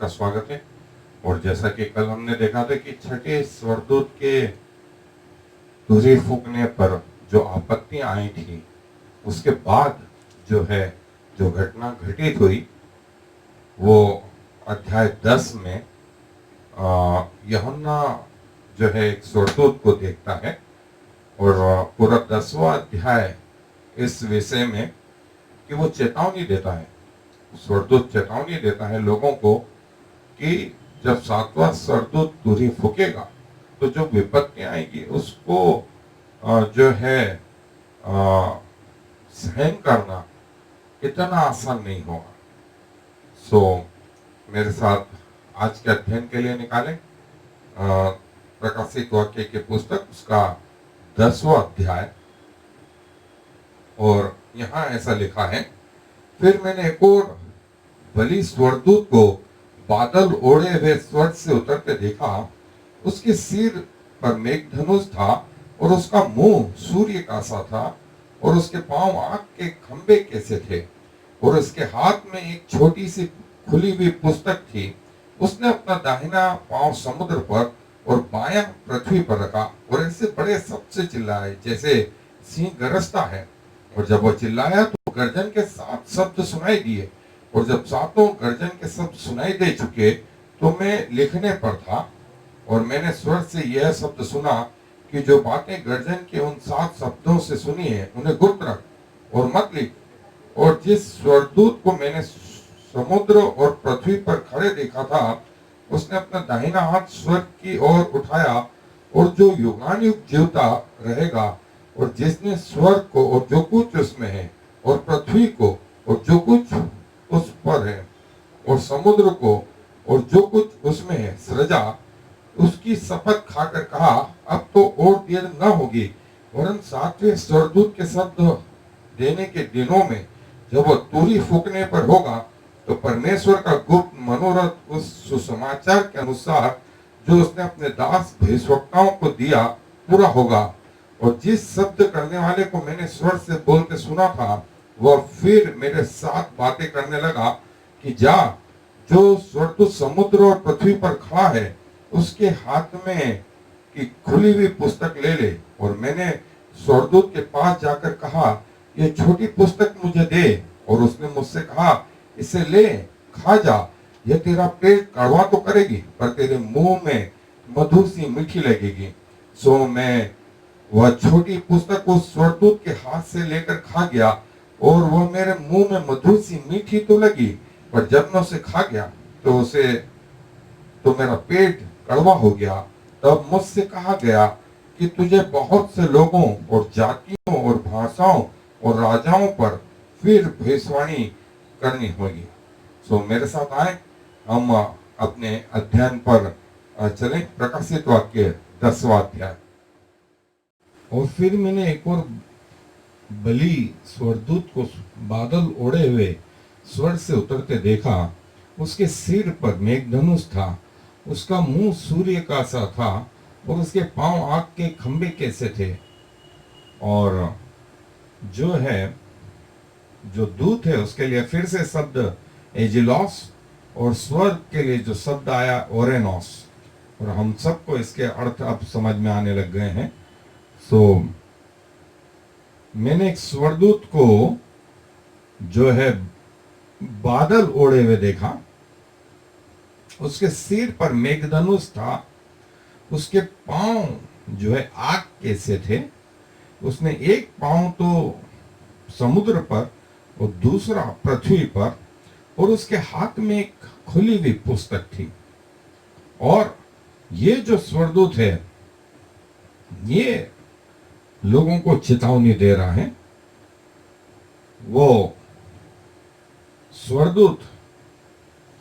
स्वागत है। और जैसा कि कल हमने देखा था कि छठे स्वर्गदूत के तुरही फूकने पर जो आपत्तियां आई थी, उसके बाद जो है जो घटना घटित हुई वो अध्याय 10 में यूहन्ना जो है एक स्वर्गदूत को देखता है। और पूरा 10वां अध्याय इस विषय में कि वो चेतावनी देता है, स्वर्गदूत चेतावनी देता है लोगों को कि जब 7वां स्वर्गदूत तुरही फूकेगा तो जो विपत्तियां आएगी उसको जो है सहन करना इतना आसान नहीं होगा। सो मेरे साथ आज के अध्ययन के लिए निकालें प्रकाशित वाक्य की पुस्तक उसका 10वां अध्याय। और यहाँ ऐसा लिखा है, फिर मैंने एक और बलि स्वर्गदूत को बादल ओढ़े हुए स्वर्ग से उतरते देखा। उसके सिर पर मेघधनुष था और उसका मुंह सूर्य का सा था और उसके पांव आग के खंबे कैसे थे और उसके हाथ में एक छोटी सी खुली हुई पुस्तक थी। उसने अपना दाहिना पांव समुद्र पर और बायां पृथ्वी पर रखा और ऐसे बड़े शब्द से चिल्लाए जैसे सिंह गरजता है। और जब वो चिल्लाया तो गर्जन के 7 शब्द सुनाई दिए। और जब 7 गर्जन के शब्द सुनाई दे चुके तो मैं लिखने पर था और मैंने स्वर से यह शब्द सुना कि जो बातें गर्जन के उन 7 शब्दों से सुनी है उन्हें गुप्त रख और मत लिख। और जिस स्वर्गदूत को मैंने समुद्र और पृथ्वी पर खड़े देखा था उसने अपना दाहिना हाथ स्वर्ग की ओर उठाया और जो युगानुयुग जीवता रहेगा और जिसने स्वर्ग को और जो कुछ उसमें है और पृथ्वी को और जो कुछ उस पर है और समुद्र को और जो कुछ उसमें है सृजा, उसकी शपथ खाकर कहा, अब तो और देर न होगी वरन 7वें स्वर्गदूत के शब्द देने के दिनों में जब वह तुरही फूकने पर होगा तो परमेश्वर का गुप्त मनोरथ उस सुसमाचार के अनुसार जो उसने अपने दास भविष्यवक्ताओं को दिया पूरा होगा। और जिस शब्द करने वाले को मैंने स्वर से बोलते सुना था वह फिर मेरे साथ बातें करने लगा कि जा, जो स्वर्गदूत समुद्र और पृथ्वी पर खड़ा है उसके हाथ में की खुली हुई पुस्तक ले ले। और मैंने स्वर्गदूत के पास जाकर कहा, ये छोटी पुस्तक मुझे दे। और उसने मुझसे कहा, इसे ले खा जा, यह तेरा पेट कड़वा तो करेगी पर तेरे मुंह में मधु सी मीठी लगेगी। सो मैं वह छोटी पुस्तक उस स्वर्गदूत के हाथ से लेकर खा गया और वह मेरे मुंह में मधु सी मीठी तो लगी पर जब मैं उसे खा गया तो मेरा पेट कड़वा हो गया। तब मुझसे कहा गया कि तुझे बहुत से लोगों और जातियों और भाषाओं और राजाओं पर फिर भविष्यवाणी करनी होगी। सो मेरे साथ आए, हम अपने अध्ययन पर चलें। प्रकाशित वाक्य 10वां अध्याय। और फिर मैंने एक और बलि स्वर्गदूत को बादल ओढ़े हुए स्वर्ग से उतरते देखा। उसके सिर पर मेघधनुष था, उसका मुंह सूर्य का सा था और उसके पांव आग के खंबे कैसे थे। और जो दूत है उसके लिए फिर से शब्द एजिलोस और स्वर्ग के लिए जो शब्द आया ओरेनोस। और हम सबको इसके अर्थ अब समझ में आने लग गए हैं। सो मैंने एक स्वर्गदूत को जो है बादल ओढ़े हुए देखा। उसके सिर पर मेघधनुष था, उसके पांव जो है आग कैसे थे। उसने एक पांव तो समुद्र पर और दूसरा पृथ्वी पर और उसके हाथ में एक खुली हुई पुस्तक थी। और ये जो स्वर्गदूत है ये लोगों को चेतावनी दे रहा है। वो स्वर्गदूत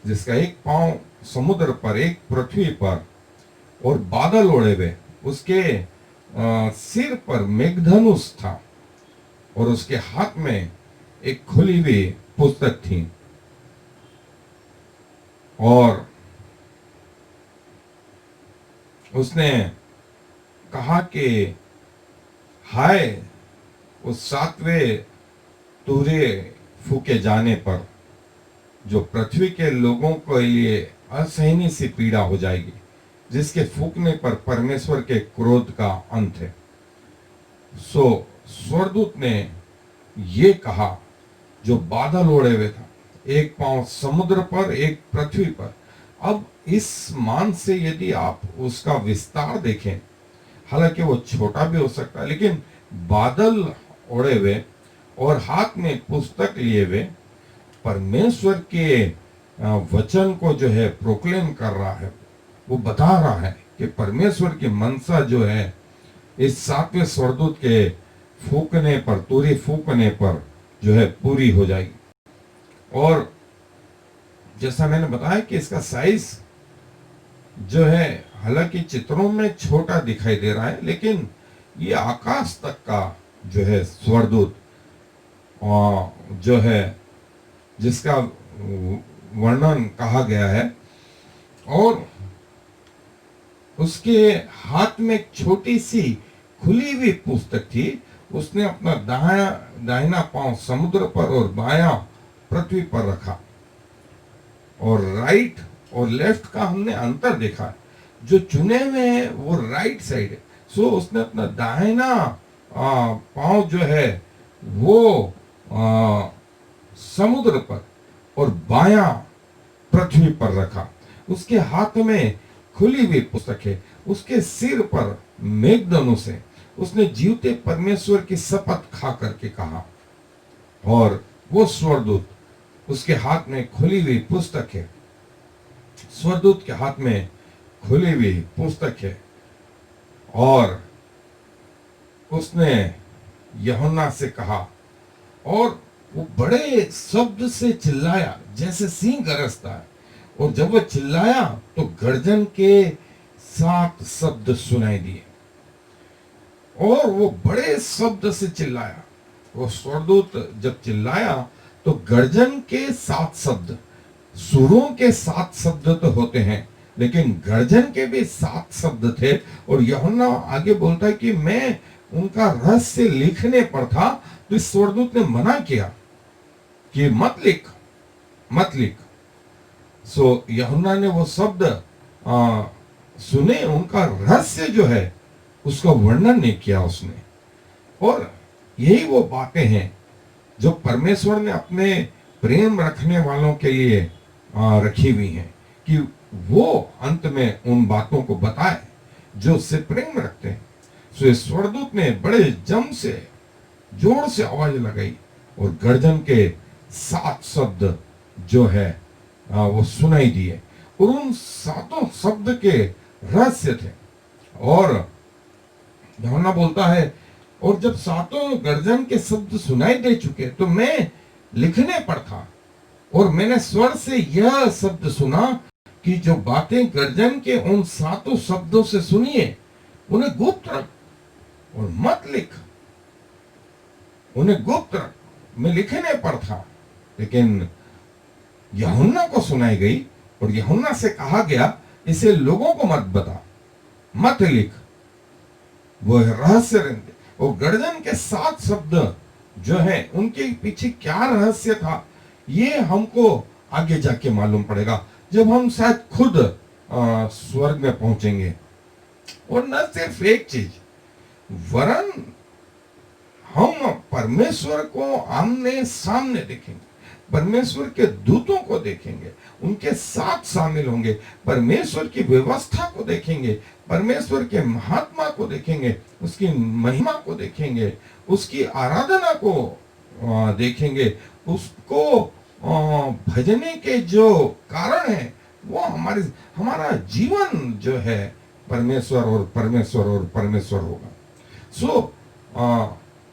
जिसका एक पांव समुद्र पर एक पृथ्वी पर और बादल ओढ़े हुए, उसके सिर पर मेघधनुष था और उसके हाथ में एक खुली हुई पुस्तक थी। और उसने कहा कि हाय उस 7वें तुरही फूके जाने पर जो पृथ्वी के लोगों के लिए असहनीय सी पीड़ा हो जाएगी, जिसके फूकने पर परमेश्वर के क्रोध का अंत है। सो स्वर्गदूत ने ये कहा, जो बादल ओढ़े हुए था, एक पांव समुद्र पर, एक पृथ्वी पर। अब इस मान से यदि आप उसका विस्तार देखें, हालांकि वो छोटा भी हो सकता है, लेकिन बादल ओढ़े हुए और हाथ में पुस्तक लिए हुए परमेश्वर के वचन को जो है प्रोक्लेम कर रहा है। वो बता रहा है कि परमेश्वर की मनसा जो है इस सातवें स्वर्गदूत के फूकने पर, तुरी फूकने पर जो है पूरी हो जाएगी। और जैसा मैंने बताया कि इसका साइज जो है हालांकि चित्रों में छोटा दिखाई दे रहा है, लेकिन ये आकाश तक का जो है स्वर्गदूत जो है जिसका वर्णन कहा गया है, और उसके हाथ में एक छोटी सी खुली हुई पुस्तक थी। उसने अपना दाहिना पांव समुद्र पर और बायां पृथ्वी पर रखा। और राइट और लेफ्ट का हमने अंतर देखा, जो चुने हुए हैं वो राइट साइड है। सो उसने अपना दाहिना पांव जो है वो समुद्र पर और बायां पृथ्वी पर रखा। उसके हाथ में खुली हुई पुस्तक है। उसके सिर पर मेघधनुष है। उसने जीवते परमेश्वर की शपथ खा करके कहा, और वो स्वर्गदूत उसके हाथ में खुली हुई पुस्तक है। स्वर्गदूत के हाथ में खुली हुई पुस्तक है, और उसने यूहन्ना से कहा, और वो बड़े शब्द से चिल्लाया जैसे सिंह गरजता है। और जब वो चिल्लाया तो गर्जन के 7 शब्द सुनाई दिए, और वो बड़े शब्द से चिल्लाया। वो स्वर्गदूत जब चिल्लाया तो गर्जन के 7 शब्द, सुरों के 7 शब्द तो होते हैं, लेकिन गर्जन के भी 7 शब्द थे। और यूहन्ना आगे बोलता है कि मैं उनका रहस्य लिखने पर था, तो इस स्वर्गदूत ने मना किया कि मत लिख, मत लिख। सो यूहन्ना ने वो शब्द सुने, उनका रहस्य जो है उसका वर्णन नहीं किया उसने। और यही वो बातें हैं जो परमेश्वर ने अपने प्रेम रखने वालों के लिए रखी हुई हैं, कि वो अंत में उन बातों को बताए जो उससे प्रेम रखते हैं। सो इस स्वर्गदूत ने बड़े जम से, जोर से आवाज लगाई, और गर्जन के 7 शब्द जो है वो सुनाई दिए। और उन 7 शब्द के रहस्य थे। और यूहन्ना बोलता है, और जब 7 गर्जन के शब्द सुनाई दे चुके तो मैं लिखने पर था, और मैंने स्वर से यह शब्द सुना कि जो बातें गर्जन के उन 7 शब्दों से सुनिए उन्हें गुप्त रख और मत लिख। उन्हें गुप्त रख, मैं लिखने पर था, लेकिन यूहन्ना को सुनाई गई। और यूहन्ना से कहा गया, इसे लोगों को मत बता, मत लिख, वो रहस्य रहने। और गर्जन के 7 शब्द जो है उनके पीछे क्या रहस्य था, ये हमको आगे जाके मालूम पड़ेगा, जब हम शायद खुद स्वर्ग में पहुंचेंगे। और न सिर्फ एक चीज, वरन हम परमेश्वर को आमने सामने देखेंगे, परमेश्वर के दूतों को देखेंगे, उनके साथ शामिल होंगे, परमेश्वर की व्यवस्था को देखेंगे, परमेश्वर के महात्मा को देखेंगे, उसकी महिमा को देखेंगे, उसकी आराधना को देखेंगे, उसको भजने के जो कारण है, वो हमारा जीवन जो है परमेश्वर और परमेश्वर और परमेश्वर होगा। सो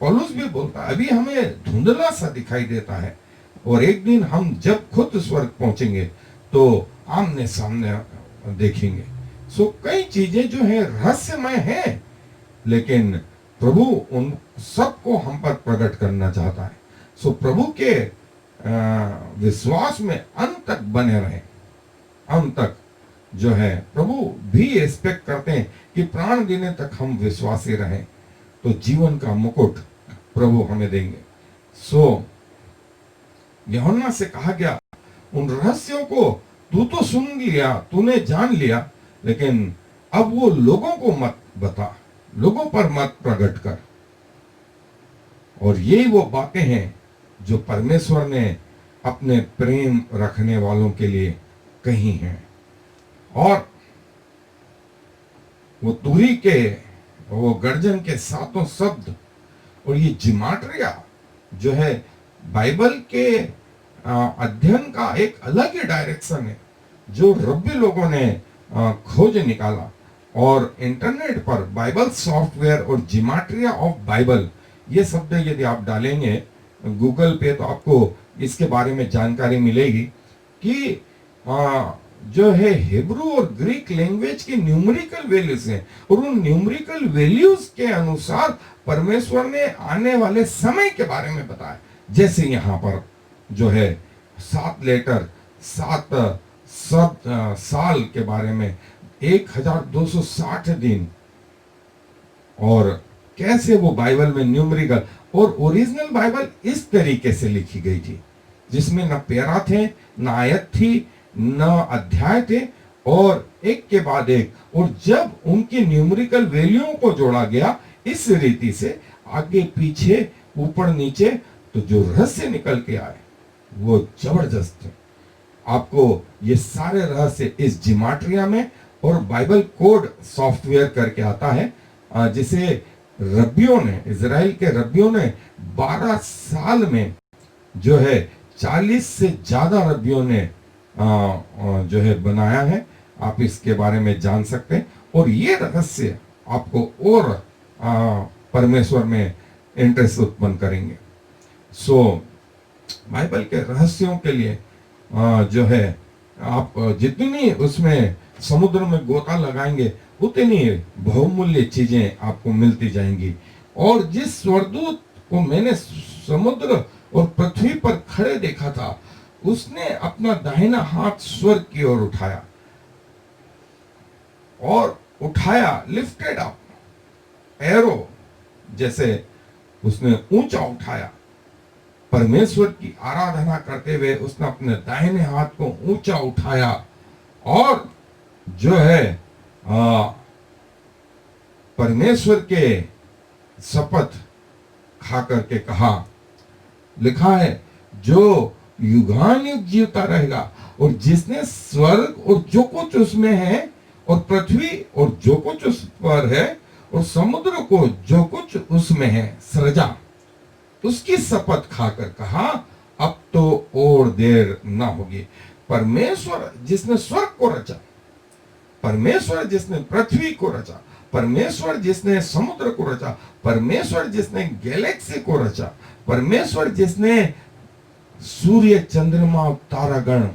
पौलुस भी बोलता है, अभी हमें धुंधला सा दिखाई देता है, और एक दिन हम जब खुद स्वर्ग पहुंचेंगे तो आमने सामने देखेंगे। सो कई चीजें जो है रहस्यमय है, लेकिन प्रभु उन सबको हम पर प्रकट करना चाहता है। सो प्रभु के विश्वास में अंत तक बने रहे। अंत तक जो है प्रभु भी एक्सपेक्ट करते हैं कि प्राण देने तक हम विश्वासी रहें, तो जीवन का मुकुट प्रभु हमें देंगे। सो यूहन्ना से कहा गया, उन रहस्यों को तू तो सुन लिया, तूने जान लिया, लेकिन अब वो लोगों को मत बता, लोगों पर मत प्रकट कर। और यही वो बातें हैं जो परमेश्वर ने अपने प्रेम रखने वालों के लिए कही हैं। और वो तुरी के, वो गर्जन के सातों शब्द और ये जिमाट्रिया जो है बाइबल के अध्ययन का एक अलग ही डायरेक्शन है, जो रब्बी लोगों ने खोज निकाला। और इंटरनेट पर बाइबल सॉफ्टवेयर और जिमाट्रिया ऑफ बाइबल, ये शब्द यदि आप डालेंगे गूगल पे तो आपको इसके बारे में जानकारी मिलेगी कि जो है हिब्रू और ग्रीक लैंग्वेज की न्यूमेरिकल वैल्यूज हैं, और उन न्यूमेरिकल वैल्यूज के अनुसार परमेश्वर ने आने वाले समय के बारे में बताया। जैसे यहाँ पर जो है 7 लेटर 7 साल के बारे में, 1260 दिन, और कैसे वो बाइबल में न्यूमेरिकल, और ओरिजिनल बाइबल इस तरीके से लिखी गई थी जिसमें न पैरा थे, न आयत थी, न अध्याय थे, और एक के बाद एक। और जब उनकी न्यूमेरिकल वैल्यूओं को जोड़ा गया इस रीति से आगे पीछे ऊपर नीचे, तो जो रहस्य निकल के आए वो जबरदस्त थे। आपको ये सारे रहस्य इस जिमाट्रिया में और बाइबल कोड सॉफ्टवेयर करके आता है, जिसे रब्बियों ने, इजराइल के रब्बियों ने 12 साल में जो है 40 से ज्यादा रब्बियों ने जो है बनाया है। आप इसके बारे में जान सकते हैं, और ये रहस्य आपको और परमेश्वर में इंटरेस्ट उत्पन्न करेंगे। सो बाइबल के रहस्यों के लिए जो है आप जितनी उसमें समुद्र में गोता लगाएंगे उतनी बहुमूल्य चीजें आपको मिलती जाएंगी। और जिस स्वर्गदूत को मैंने समुद्र और पृथ्वी पर खड़े देखा था, उसने अपना दाहिना हाथ स्वर्ग की ओर उठाया, लिफ्टेड अप एरो, जैसे उसने ऊंचा उठाया। परमेश्वर की आराधना करते हुए उसने अपने दाहिने हाथ को ऊंचा उठाया, और जो है परमेश्वर के शपथ खा करके कहा, लिखा है जो युगान युग जीवता रहेगा, और जिसने स्वर्ग और जो कुछ उसमें है, और पृथ्वी और जो कुछ उस पर है, और समुद्र को जो कुछ उसमें है सृजा, उसकी शपथ खाकर कहा, अब तो और देर ना होगी। परमेश्वर जिसने स्वर्ग को रचा, परमेश्वर जिसने पृथ्वी को रचा, परमेश्वर जिसने समुद्र को रचा, परमेश्वर जिसने गैलेक्सी को रचा, परमेश्वर जिसने सूर्य चंद्रमा तारागण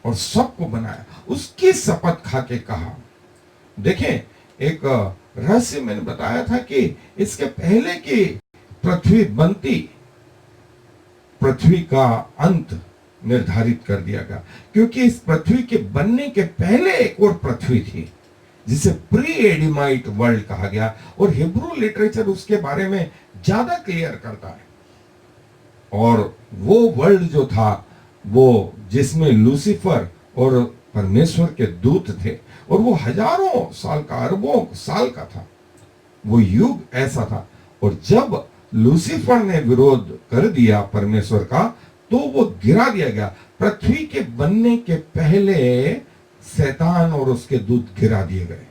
और सबको बनाया, उसकी शपथ खा के कहा। देखें, एक रहस्य मैंने बताया था कि इसके पहले की पृथ्वी बनती, पृथ्वी का अंत निर्धारित कर दिया गया, क्योंकि इस पृथ्वी के बनने के पहले एक और पृथ्वी थी जिसे प्री एडिमाइट वर्ल्ड कहा गया, और हिब्रू लिटरेचर उसके बारे में ज्यादा क्लियर करता है। और वो वर्ल्ड जो था, वो जिसमें लूसीफर और परमेश्वर के दूत थे, और वो हजारों साल का, अरबों साल का था, वो युग ऐसा था। और जब लूसीफर ने विरोध कर दिया परमेश्वर का, तो वो गिरा दिया गया। पृथ्वी के बनने के पहले शैतान और उसके दूत गिरा दिए गए।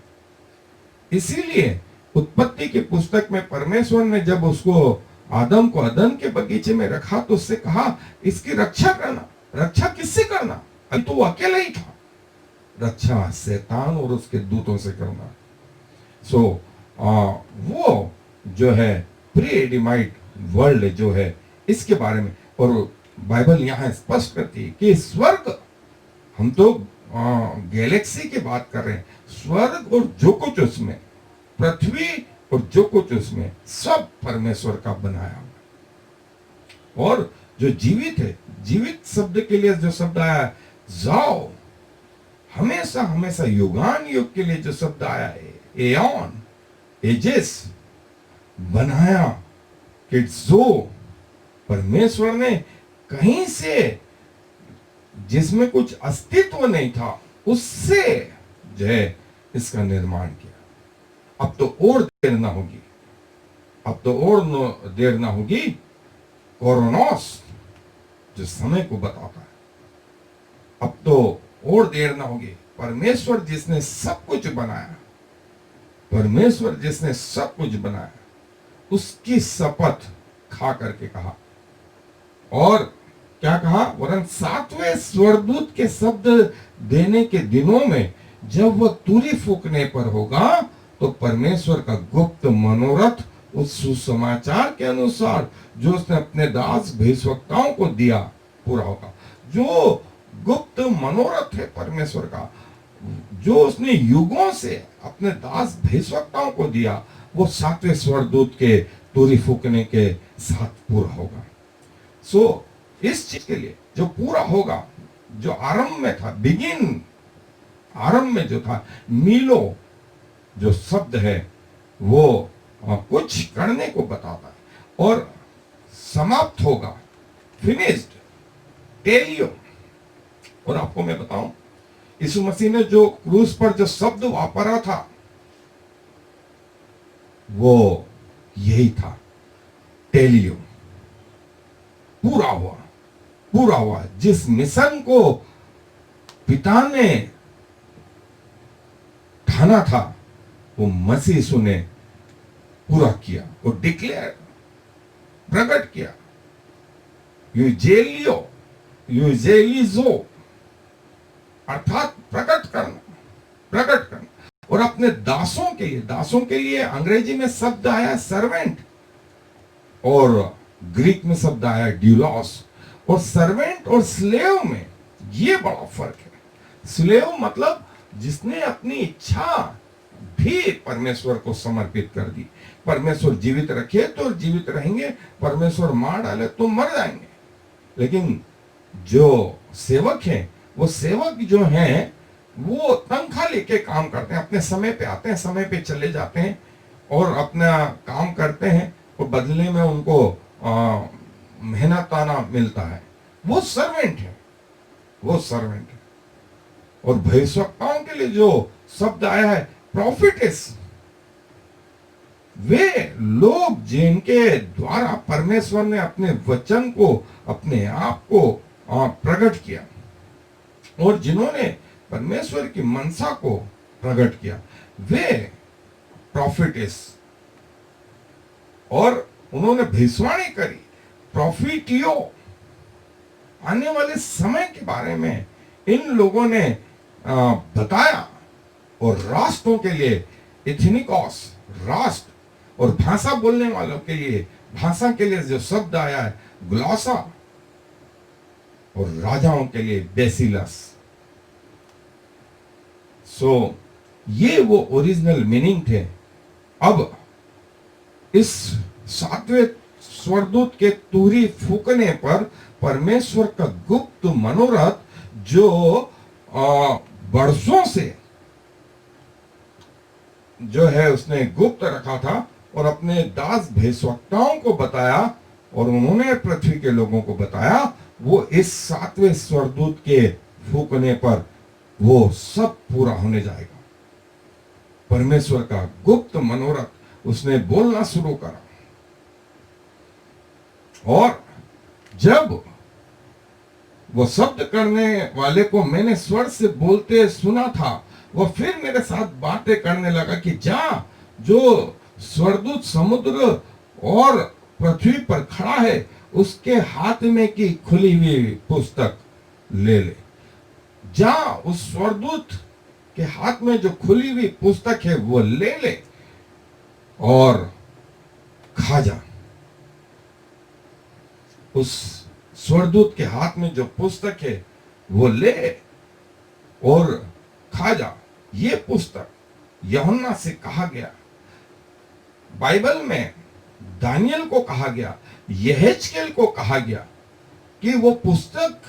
इसीलिए उत्पत्ति की पुस्तक में परमेश्वर ने जब उसको, आदम को अदन के बगीचे में रखा, तो उससे कहा इसकी रक्षा करना। रक्षा किससे करना? अभी तो वो अकेला ही था। रक्षा शैतान और उसके दूतों से करना। सो वो जो है प्री एडिमाइट वर्ल्ड जो है, इसके बारे में, और बाइबल यहां स्पष्ट करती है कि स्वर्ग, हम तो गैलेक्सी की बात कर रहे हैं, स्वर्ग और जो कुछ उसमें, पृथ्वी और जो कुछ उसमें, सब परमेश्वर का बनाया हुआ। और जो जीवित है, जीवित शब्द के लिए जो शब्द आया जाओ, हमेशा हमेशा युगान युग के लिए जो शब्द आया है एओन, एजेस, बनाया, कि जो परमेश्वर ने कहीं से जिसमें कुछ अस्तित्व नहीं था, उससे जो है इसका निर्माण किया। अब तो और देर ना होगी, अब तो और देर ना होगी। कोरोनोस जो समय को बताता है, अब तो और देर ना होगी। परमेश्वर जिसने सब कुछ बनाया, परमेश्वर जिसने सब कुछ बनाया, उसकी शपथ खा करके कहा। और क्या कहा? वरन 7वें स्वर्गदूत के शब्द देने के दिनों में जब वह तुरी फूकने पर होगा, तो परमेश्वर का गुप्त मनोरथ उस सुसमाचार के अनुसार जो उसने अपने दास भविष्यवक्ताओं को दिया पूरा होगा। जो गुप्त मनोरथ है परमेश्वर का, जो उसने युगों से अपने दास भविष्यवक्ताओं को दिया, वो 7वें स्वर्गदूत के तुरी फूकने के साथ पूरा होगा। सो इस चीज के लिए जो पूरा होगा, जो आरंभ में था, बिगिन, आरंभ में जो था, मीलो जो शब्द है वो कुछ करने को बताता है, और समाप्त होगा, फिनिश्ड, टेलियो। और आपको मैं बताऊं, यीशु मसीह ने जो क्रूस पर जो शब्द वापरा था, वो यही था, टेलियो, पूरा हुआ, पूरा हुआ। जिस मिशन को पिता ने ठाना था, वो मसीह यीशु ने पूरा किया, वो डिक्लेयर, प्रकट किया। यूजेलियो, यूजेलिजो, अर्थात प्रकट करना, प्रकट करना। और अपने दासों के लिए, दासों के लिए अंग्रेजी में शब्द आया सर्वेंट, और ग्रीक में शब्द आया ड्यूलॉस। और सर्वेंट और स्लेव में ये बड़ा फर्क है। स्लेव मतलब जिसने अपनी इच्छा भी परमेश्वर को समर्पित कर दी। परमेश्वर जीवित रखे तो जीवित रहेंगे, परमेश्वर मार डाले तो मर जाएंगे। लेकिन जो सेवक हैं, वो सेवक जो हैं, वो तनख्वाह लेके काम करते हैं, अपने समय पे आते हैं, समय पे चले जाते हैं और अपना काम करते हैं, और बदले में उनको मेहनताना मिलता है। वो सर्वेंट है, वो सर्वेंट है। और भविष्यवक्ताओं के लिए जो शब्द आया है प्रॉफिटेस, वे लोग जिनके द्वारा परमेश्वर ने अपने वचन को, अपने आप को प्रकट किया, और जिन्होंने परमेश्वर की मनसा को प्रकट किया, वे प्रॉफिटेस। और उन्होंने भविष्यवाणी करी, प्रॉफिटियो, आने वाले समय के बारे में इन लोगों ने बताया। और राष्ट्रों के लिए इथनिकॉस, राष्ट्र, और भाषा बोलने वालों के लिए, भाषा के लिए जो शब्द आया है ग्लॉसा, और राजाओं के लिए बेसिलस। सो ये वो ओरिजिनल मीनिंग थे। अब इस 7वें स्वर्गदूत के तुरी फूकने पर परमेश्वर का गुप्त मनोरथ जो वर्षों से जो है उसने गुप्त रखा था और अपने दास भविष्यवक्ताओं को बताया, और उन्होंने पृथ्वी के लोगों को बताया, वो इस 7वें स्वर्गदूत के फूकने पर वो सब पूरा होने जाएगा। परमेश्वर का गुप्त मनोरथ उसने बोलना शुरू करा। और जब वो शब्द करने वाले को मैंने स्वर से बोलते सुना था, वो फिर मेरे साथ बातें करने लगा कि जा, जो स्वर्गदूत समुद्र और पृथ्वी पर खड़ा है, उसके हाथ में की खुली हुई पुस्तक ले ले। जा, उस स्वर्गदूत के हाथ में जो खुली हुई पुस्तक है वो ले ले और खा जा। उस स्वर्गदूत के हाथ में जो पुस्तक है वो ले और खा जा। ये पुस्तक यूहन्ना से कहा गया, बाइबल में दानियल को कहा गया, यहेजकेल को कहा गया कि वो पुस्तक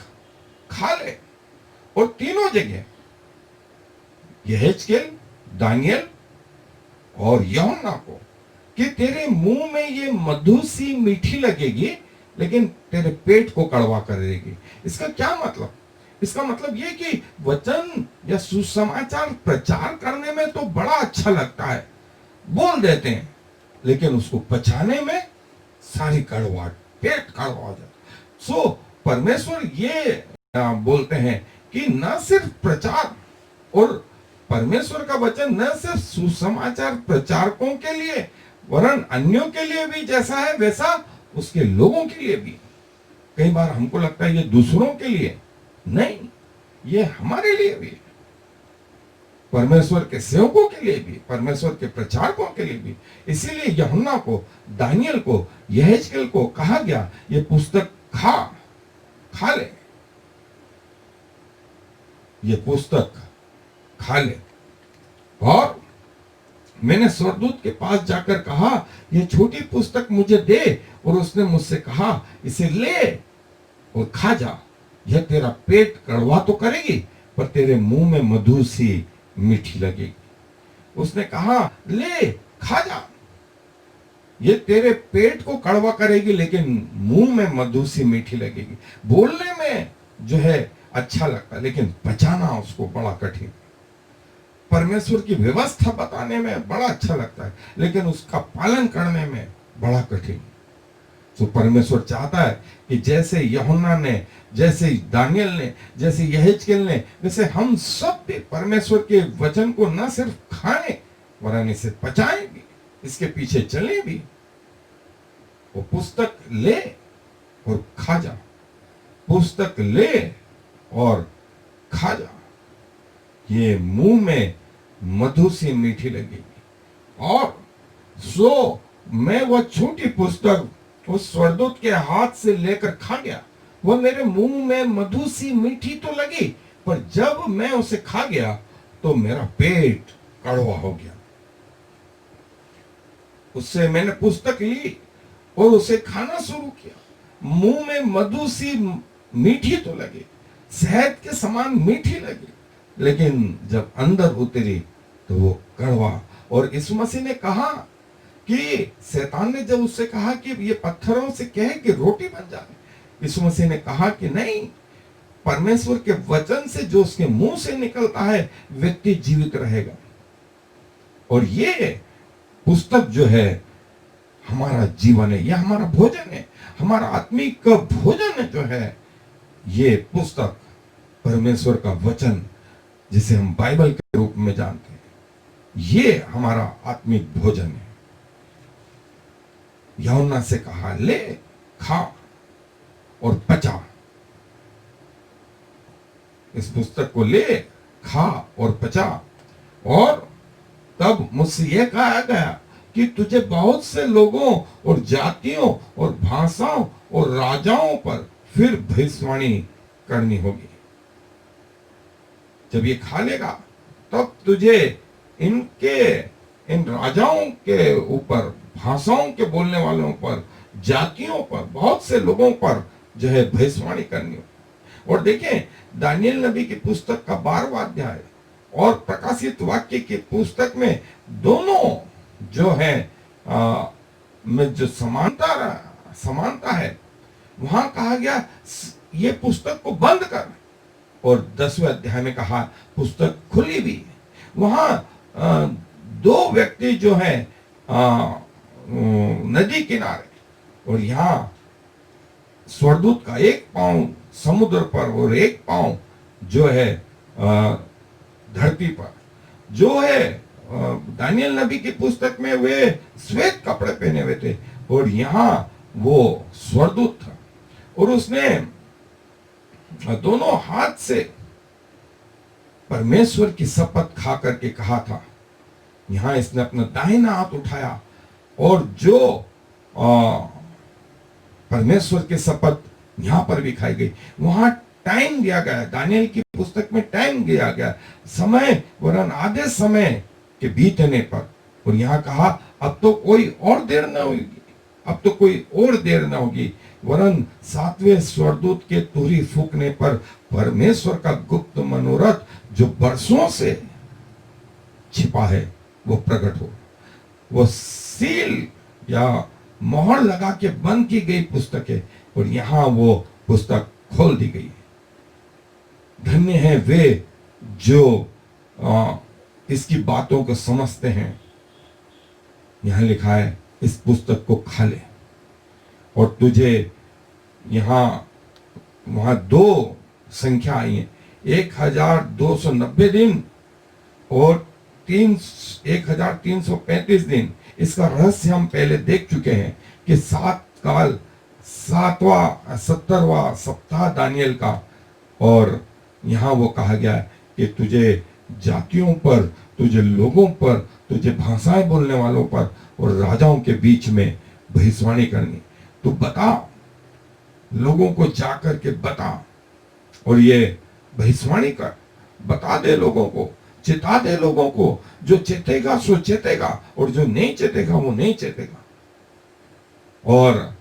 खा ले। और तीनों जगह यहेजकेल, दानियल और यूहन्ना को कि तेरे मुंह में ये मधु सी मीठी लगेगी, लेकिन तेरे पेट को कड़वा कर देगी। इसका क्या मतलब? इसका मतलब ये कि वचन या सुसमाचार प्रचार करने में तो बड़ा अच्छा लगता है, बोल देते हैं, लेकिन उसको पचाने में सारी कड़वाहट, पेट कड़वा हो जाता। सो परमेश्वर ये बोलते हैं कि न सिर्फ प्रचार और परमेश्वर का वचन न सिर्फ सुसमाचार प्रचारकों के लिए वरन अन्यों के लिए भी जैसा है वैसा उसके लोगों के लिए भी। कई बार हमको लगता है ये दूसरों के लिए नहीं, ये हमारे लिए भी, परमेश्वर के सेवकों के लिए भी, परमेश्वर के प्रचारकों के लिए भी। इसीलिए यूहन्ना को, दानियल को, यहेजकेल को कहा गया ये पुस्तक खा ले, ये पुस्तक खा ले। और मैंने स्वर्गदूत के पास जाकर कहा ये छोटी पुस्तक मुझे दे, और उसने मुझसे कहा इसे ले और खा जा, यह तेरा पेट कड़वा तो करेगी पर तेरे मुंह में मधु सी मीठी लगेगी। उसने कहा ले खा जा, ये तेरे पेट को कड़वा करेगी लेकिन मुंह में मधु सी मीठी लगेगी। बोलने में जो है अच्छा लगता है लेकिन पचाना उसको बड़ा कठिन। परमेश्वर की व्यवस्था बताने में बड़ा अच्छा लगता है लेकिन उसका पालन करने में बड़ा कठिन। तो परमेश्वर चाहता है कि जैसे यूहन्ना ने, जैसे दानियल ने, जैसे यहेजकेल ने, वैसे हम सब भी परमेश्वर के वचन को न सिर्फ खाएं वरन इसे पचाएं भी, इसके पीछे चलें भी। वो पुस्तक ले और खा जा, पुस्तक ले और खा जा, ये मुंह में मधु सी मीठी लगेगी। और सो मैं वह छोटी पुस्तक उस स्वर्गदूत के हाथ से लेकर खा गया। वह मेरे मुंह में मधु सी मीठी तो लगी पर जब मैं उसे खा गया तो मेरा पेट कड़वा हो गया। उससे मैंने पुस्तक ली और उसे खाना शुरू किया। मुंह में मधु सी मीठी तो लगी, शहद के समान मीठी लगी, लेकिन जब अंदर उतरी तो वो कड़वा। और यीशु मसीह ने कहा कि शैतान ने जब उससे कहा कि ये पत्थरों से कहे कि रोटी बन जाए, यीशु मसीह ने कहा कि नहीं, परमेश्वर के वचन से जो उसके मुंह से निकलता है व्यक्ति जीवित रहेगा। और ये पुस्तक जो है हमारा जीवन है, यह हमारा भोजन है, हमारा आत्मिक भोजन है जो है ये पुस्तक, परमेश्वर का वचन जिसे हम बाइबल के रूप में जानते हैं, ये हमारा आत्मिक भोजन है। यूहन्ना से कहा ले खा और पचा, इस पुस्तक को ले खा और पचा। और तब मुझसे यह कहा गया कि तुझे बहुत से लोगों और जातियों और भाषाओं और राजाओं पर फिर भविष्यवाणी करनी होगी। जब ये खा लेगा तब तुझे इन राजाओं के ऊपर, भाषाओं के बोलने वालों पर, जातियों पर, बहुत से लोगों पर जो है भविष्यवाणी करनी होगी। और देखें दानियल नबी की पुस्तक का 12वां अध्याय और प्रकाशित वाक्य की पुस्तक में दोनों जो है में जो समानता है, वहां कहा गया ये पुस्तक को बंद कर, और 10वें अध्याय में कहा पुस्तक खुली भी। वहां दो व्यक्ति जो है नदी किनारे, और यहाँ स्वर्गदूत का एक पांव समुद्र पर और एक पांव जो है धरती पर। जो है दानियल नबी की पुस्तक में वे श्वेत कपड़े पहने हुए थे और यहाँ वो स्वर्गदूत था, और उसने दोनों हाथ से परमेश्वर की शपथ खा करके कहा था। यहां इसने अपना दाहिना हाथ उठाया और जो परमेश्वर की शपथ यहां पर भी खाई गई। वहां टाइम दिया गया, दानियल की पुस्तक में टाइम दिया गया, समय वरन आधे समय के बीतने पर। और यहां कहा अब तो कोई और देर न होगी, अब तो कोई और देर न होगी, वरन 7वें स्वर्गदूत के तुरही फूंकने पर परमेश्वर का गुप्त मनोरथ जो बरसों से छिपा है वो प्रकट हो। वो सील या मोहर लगा के बंद की गई पुस्तक है और यहां वो पुस्तक खोल दी गई। धन्य है वे जो इसकी बातों को समझते हैं। यहां लिखा है इस पुस्तक को खा ले, और तुझे यहां वहां दो संख्या आई है, 1290 दिन और 1335 दिन। इसका रहस्य हम पहले देख चुके हैं कि 7 काल 70वां सप्ताह दानियल का, और यहां वो कहा गया है कि तुझे जातियों पर, तुझे लोगों पर, तुझे भाषाएं बोलने वालों पर और राजाओं के बीच में भविष्यवाणी करनी। तो बता, लोगों को जाकर के बता, और ये भविष्यवाणी कर, बता दे लोगों को, चेता दे लोगों को। जो चेतेगा सो चेतेगा, और जो नहीं चेतेगा वो नहीं चेतेगा। और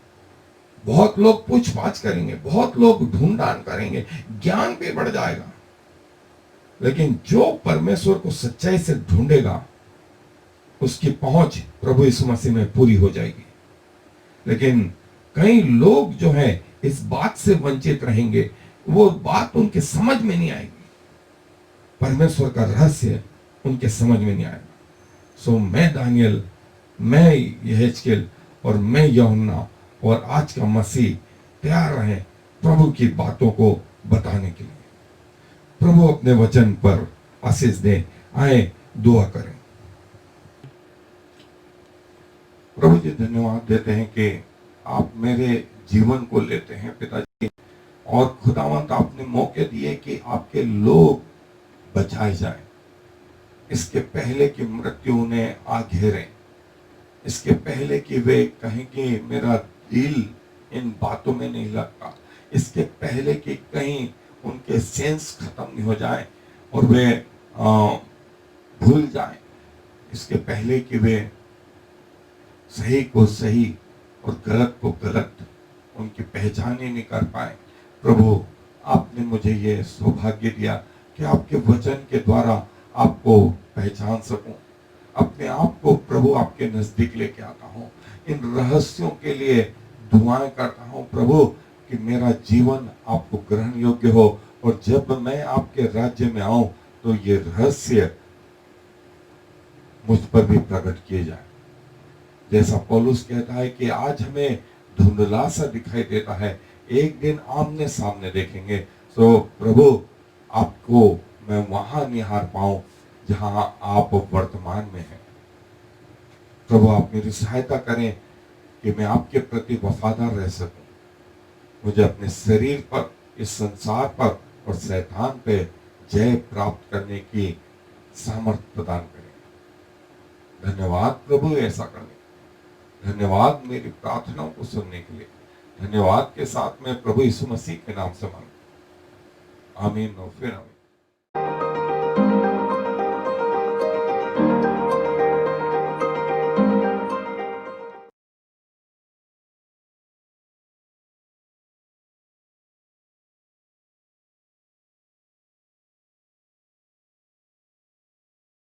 बहुत लोग पूछपाछ करेंगे, बहुत लोग ढूंढान करेंगे, ज्ञान भी बढ़ जाएगा, लेकिन जो परमेश्वर को सच्चाई से ढूंढेगा उसकी पहुंच प्रभु यीशु मसीह में पूरी हो जाएगी। लेकिन कई लोग जो हैं इस बात से वंचित रहेंगे, वो बात उनके समझ में नहीं आएगी, परमेश्वर का रहस्य उनके समझ में नहीं आएगा। सो मैं दानियल, मैं यहेजकेल और मैं यूहन्ना और आज का मसीह तैयार रहे प्रभु की बातों को बताने के लिए। प्रभु अपने वचन पर आशीष दे। आए दुआ करें। प्रभु जी, धन्यवाद देते हैं कि आप मेरे जीवन को लेते हैं पिताजी, और खुदावंत आपने मौके दिए कि आपके लोग बचाए जाए। इसके पहले कि मृत्यु उन्हें आ घेरे, इसके पहले कि वे कहें कि मेरा दिल इन बातों में नहीं लगता, इसके पहले कि कहीं उनके सेंस खत्म नहीं हो जाए और वे भूल जाएं, इसके पहले कि वे सही को सही और गलत को गलत उनकी पहचान ही नहीं कर पाए, प्रभु आपने मुझे ये सौभाग्य दिया कि आपके वचन के द्वारा आपको पहचान सकूं, अपने आप को प्रभु आपके नजदीक लेके आता हूं। इन रहस्यों के लिए दुआएं करता हूं प्रभु कि मेरा जीवन आपको ग्रहण योग्य हो, और जब मैं आपके राज्य में आऊं तो ये रहस्य मुझ पर भी प्रकट किए जाए। जैसा पौलुस कहता है कि आज हमें धुंधला सा दिखाई देता है, एक दिन आमने सामने देखेंगे। सो प्रभु आपको मैं वहां निहार पाऊं जहां आप वर्तमान में हैं। प्रभु आप मेरी सहायता करें कि मैं आपके प्रति वफादार रह सकूं, मुझे अपने शरीर पर, इस संसार पर और शैतान पे जय प्राप्त करने की सामर्थ्य प्रदान करें। धन्यवाद प्रभु ऐसा करने, धन्यवाद मेरी प्रार्थनाओं को सुनने के लिए। धन्यवाद के साथ में प्रभु यीशु मसीह के नाम से मांगता हूं, आमीन और फिर आमीन।